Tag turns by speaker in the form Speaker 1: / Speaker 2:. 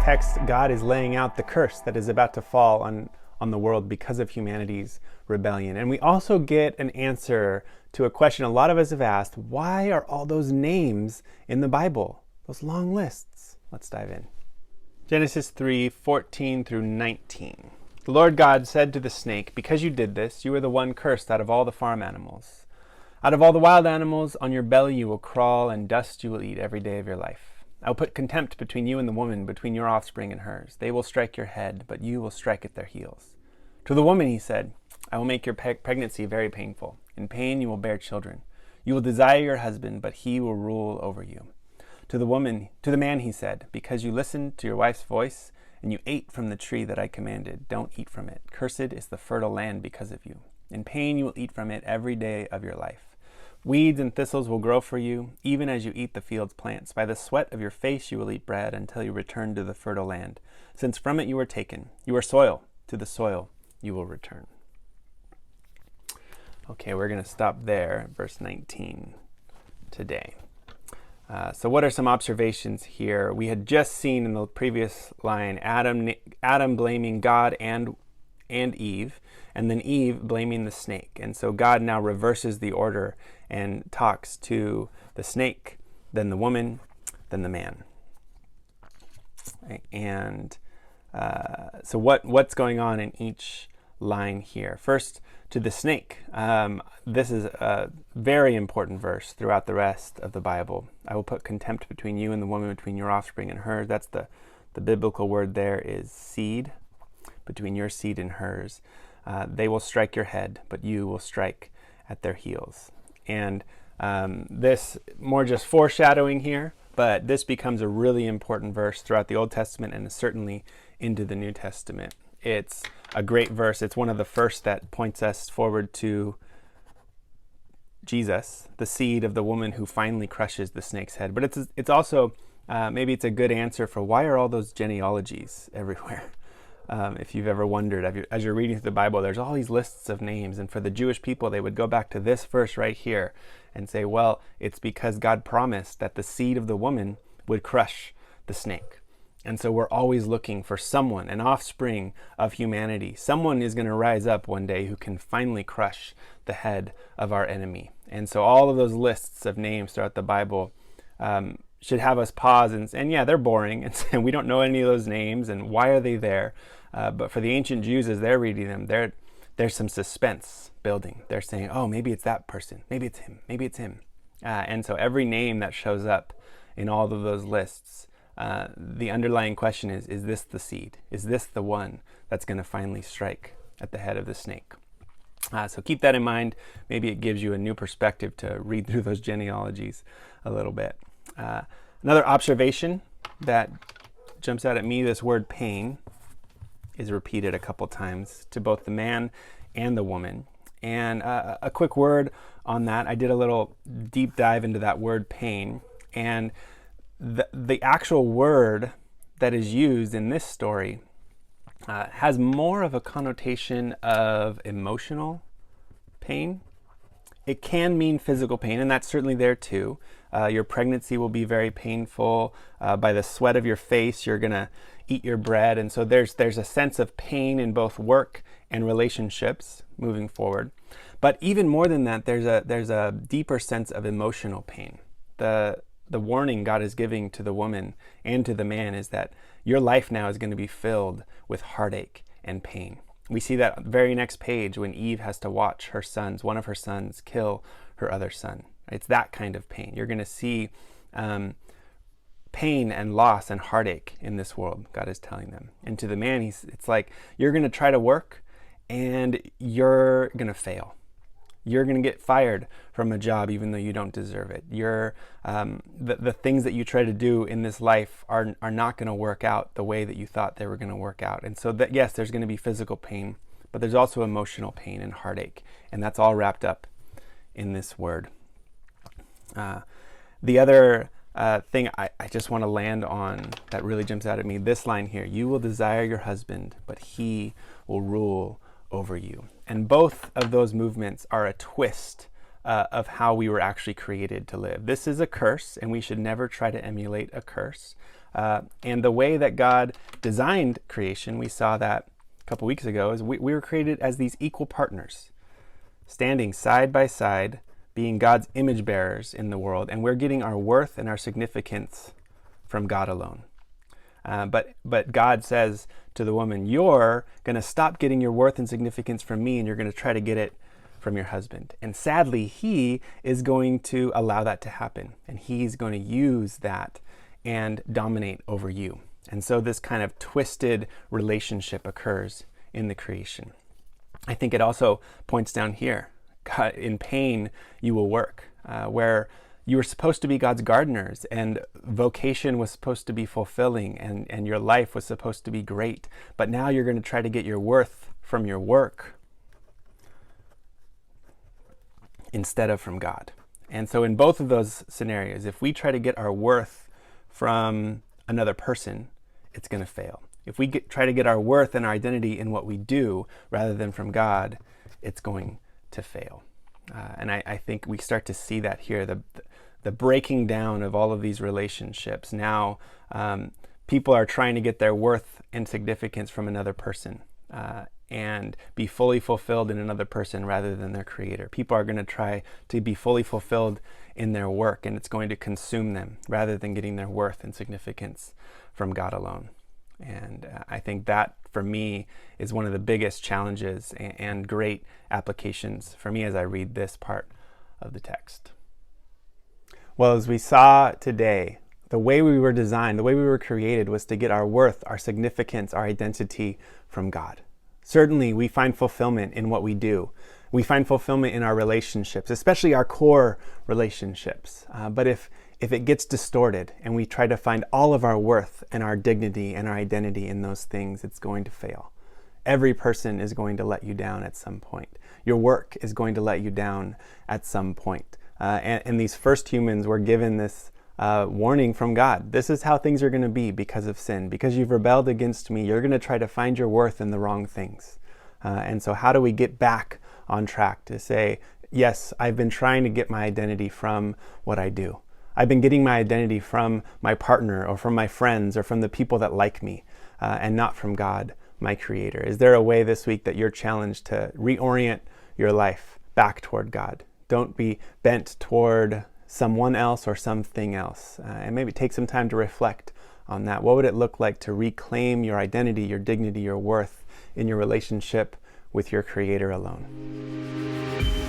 Speaker 1: text, God is laying out the curse that is about to fall on the world because of humanity's rebellion. And we also get an answer to a question a lot of us have asked: why are all those names in the Bible? Those long lists. Let's dive in. Genesis 3:14 through 19. The Lord God said to the snake, "Because you did this, you are the one cursed out of all the farm animals. Out of all the wild animals, on your belly you will crawl, and dust you will eat every day of your life. I will put contempt between you and the woman, between your offspring and hers. They will strike your head, but you will strike at their heels." To the woman he said, "I will make your pregnancy very painful. In pain you will bear children. You will desire your husband, but he will rule over you." To the man he said, "Because you listened to your wife's voice, and you ate from the tree that I commanded, don't eat from it. Cursed is the fertile land because of you. In pain you will eat from it every day of your life. Weeds and thistles will grow for you, even as you eat the field's plants. By the sweat of your face you will eat bread until you return to the fertile land. Since from it you were taken, you are soil. To the soil you will return." Okay, we're going to stop there at verse 19 today. So what are some observations here? We had just seen in the previous line Adam blaming God and Eve, and then Eve blaming the snake. And so God now reverses the order and talks to the snake, then the woman, then the man. And so what's going on in each line here? First, to the snake. This is a very important verse throughout the rest of the Bible. "I will put contempt between you and the woman, between your offspring and hers." That's the biblical word there is seed, between your seed and hers. They will strike your head, but you will strike at their heels. And this, more just foreshadowing here, but this becomes a really important verse throughout the Old Testament and certainly into the New Testament. It's a great verse. It's one of the first that points us forward to Jesus, the seed of the woman who finally crushes the snake's head. But it's also, maybe it's a good answer for why are all those genealogies everywhere? If you've ever wondered, as you're reading through the Bible, there's all these lists of names. And for the Jewish people, they would go back to this verse right here and say, well, it's because God promised that the seed of the woman would crush the snake. And so we're always looking for someone, an offspring of humanity. Someone is going to rise up one day who can finally crush the head of our enemy. And so all of those lists of names throughout the Bible should have us pause and yeah, they're boring, and we don't know any of those names, and why are they there? But for the ancient Jews, as they're reading them, there's some suspense building. They're saying, oh, maybe it's that person, maybe it's him, maybe it's him. And so every name that shows up in all of those lists, the underlying question is this the seed? Is this the one that's going to finally strike at the head of the snake? So keep that in mind. Maybe it gives you a new perspective to read through those genealogies a little bit. Another observation that jumps out at me, this word pain is repeated a couple times to both the man and the woman. And a quick word on that. I did a little deep dive into that word pain, and the actual word that is used in this story has more of a connotation of emotional pain. It can mean physical pain, and that's certainly there too. Your pregnancy will be very painful. By the sweat of your face, you're going to eat your bread. And so there's a sense of pain in both work and relationships moving forward. But even more than that, there's a deeper sense of emotional pain. The warning God is giving to the woman and to the man is that your life now is going to be filled with heartache and pain. We see that very next page when Eve has to watch one of her sons, kill her other son. It's that kind of pain. You're going to see pain and loss and heartache in this world, God is telling them. And to the man, it's like, you're going to try to work and you're going to fail. You're going to get fired from a job even though you don't deserve it. The things that you try to do in this life are not going to work out the way that you thought they were going to work out. And so that, yes, there's going to be physical pain, but there's also emotional pain and heartache. And that's all wrapped up in this word. The other thing I just want to land on that really jumps out at me, this line here: "You will desire your husband, but he will rule over you." And both of those movements are a twist of how we were actually created to live. This is a curse, and we should never try to emulate a curse. And the way that God designed creation, we saw that a couple weeks ago, is we were created as these equal partners, standing side by side, being God's image bearers in the world, and we're getting our worth and our significance from God alone. But God says to the woman, you're going to stop getting your worth and significance from me, and you're going to try to get it from your husband. And sadly, he is going to allow that to happen, and he's going to use that and dominate over you. And so this kind of twisted relationship occurs in the creation. I think it also points down here. God, in pain, you will work, where you were supposed to be God's gardeners, and vocation was supposed to be fulfilling, and your life was supposed to be great. But now you're going to try to get your worth from your work instead of from God. And so in both of those scenarios, if we try to get our worth from another person, it's going to fail. If we try to get our worth and our identity in what we do rather than from God, it's going to fail. And I think we start to see that here, the breaking down of all of these relationships. Now, people are trying to get their worth and significance from another person and be fully fulfilled in another person rather than their creator. People are going to try to be fully fulfilled in their work, and it's going to consume them rather than getting their worth and significance from God alone. And I think that, for me, is one of the biggest challenges and great applications for me as I read this part of the text. Well, as we saw today, the way we were designed, the way we were created, was to get our worth, our significance, our identity from God. Certainly, we find fulfillment in what we do. We find fulfillment in our relationships, especially our core relationships. But if it gets distorted and we try to find all of our worth and our dignity and our identity in those things, it's going to fail. Every person is going to let you down at some point. Your work is going to let you down at some point. And these first humans were given this warning from God. This is how things are going to be because of sin. Because you've rebelled against me, you're going to try to find your worth in the wrong things. And so how do we get back on track to say, yes, I've been trying to get my identity from what I do. I've been getting my identity from my partner or from my friends or from the people that like me, and not from God, my creator. Is there a way this week that you're challenged to reorient your life back toward God? Don't be bent toward someone else or something else. And maybe take some time to reflect on that. What would it look like to reclaim your identity, your dignity, your worth in your relationship with your creator alone?